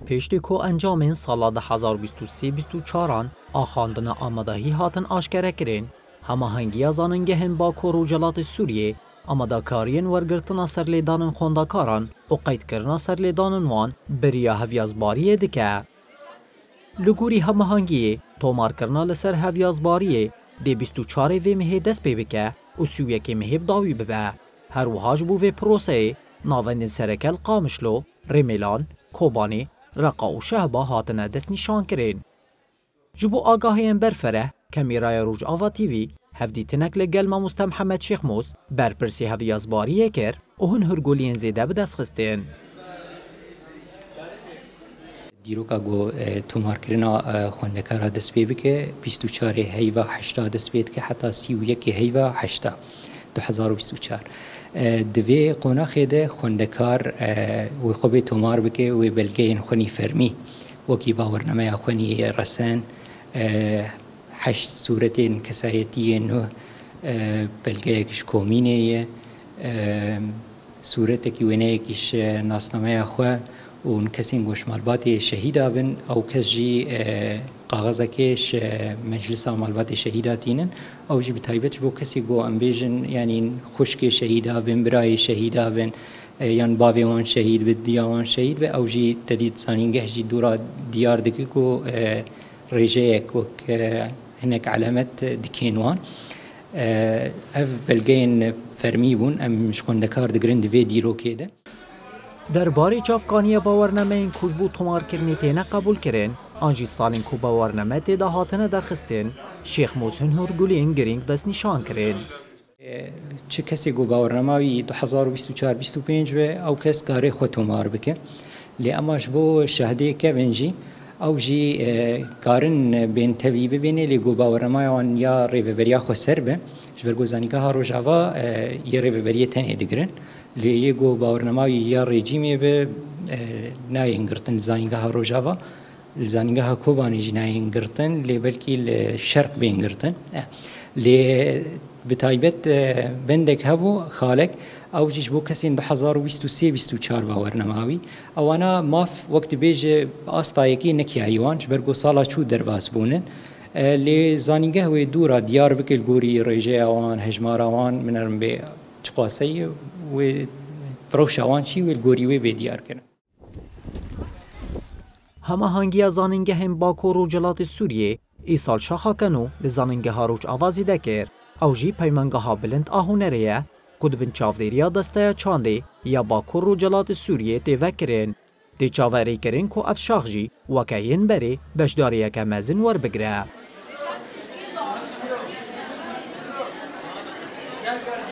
پشتی کو انجام سال 2023-24 آخاندن آمادهی هاتن آشکره کرین هماهنگی زاننگهن با کوروجلات سوریه آمادهکارین ورگرتنا سرلیدان خوندکاران و قید کرنا سرلیدان وان بریا هویازباری دکه. لگوری هماهنگی تومار کرنا لسر هویازباری دی 24 وی مهی دست پی بکه و سویه که مهی بداوی ببه. هر وحاج بو وی پروسه ناوند سرکل قامشلو، ریمیلان، کوبانی، رقا و شهبا هاتنه دست نشان کرین. جبو آگاهی برفره کمیرای روج آوا تیوی هفدی تنک لگل ما محمد شیخ موس برپرسی هویازباریه کر و هن هرگولین زیده به دست خستین. دیروکا گو تومار کرنا خوندکارا دست پی بکه 24 هیوا 8 دست پید که حتی 31 هیوا 8 2024 دوی قناخی ده خوندکار و خوبی تومار بکه و بلگین خونی فرمی وکی باورنامه خونی رسان 8 صورتين كسايتية إنه بلقاكش كومينية صورتك ويناكش ناسنامة أخوة ونكسين قوش مالباتي شهيدة بن أو كسجي قاغزكيش مجلس مالباتي شهيداتين أو جي بتايبتش بو كسي قو أمبيجن يعني خشك شهيدة بن براي شهيدة بن يعني باوی وان شهید به دیوان شهید و اوجی تدید سانینگه جی دورا دیار دکیکو رجاء وك هناك علامات دكينوان اف بلگین فرمی بون ام مش خوندکار دگرند وی دیرو کده درباره چافکانی باورنامه این کوچبو تومار کرنی تینه قبول کرن آنجی سالین کو باورنامه تیده هاتنه درخستین شیخ موسن هرگولین گرینگ دست نشان کرن چه کسی گو باورنامه‌ای 2024-25 و او کس کاری خود تومار بکه لی اماش بو شهده که بنجی او جی کارن بین توی ببینه لی گو باورنامه آن یا ریوبریا خو سربه جبرگو زنیگه ها روجاوا یه ریوبریه تنه دگرن لی یه گو باورنامه یا رژیمی به نای انگرتن زنیگه ها روجاوا زنیگه ها کوبانی جی نای انگرتن لی بلکی شرق به انگرتن لی بتایبت بندک هبو خالق او جيش بو كسين 2023-24 باورنامه‌وي او انا ماف وقت بيج استايكي نكي حيوان برگو سالا چو درباس بونن لي زانيگه و دورا ديار بكل غوري ريجه وان هجماروان منرم به چقاسي و پروشوان چي و غوري و به ديار كن هماهنگی زاننگه هم با کوروجلات سوریه ای سال شاخا کنو لزاننگه ها روچ آوازی دکر او جی پیمانگه ها بلند آهونریه کد بن چاودیریا دسته چانده یا با کوروجلات سوریه تیوکرین دی چاوری کرین کو افشاخ جی وکاین بری بشداریه که مزن ور بگره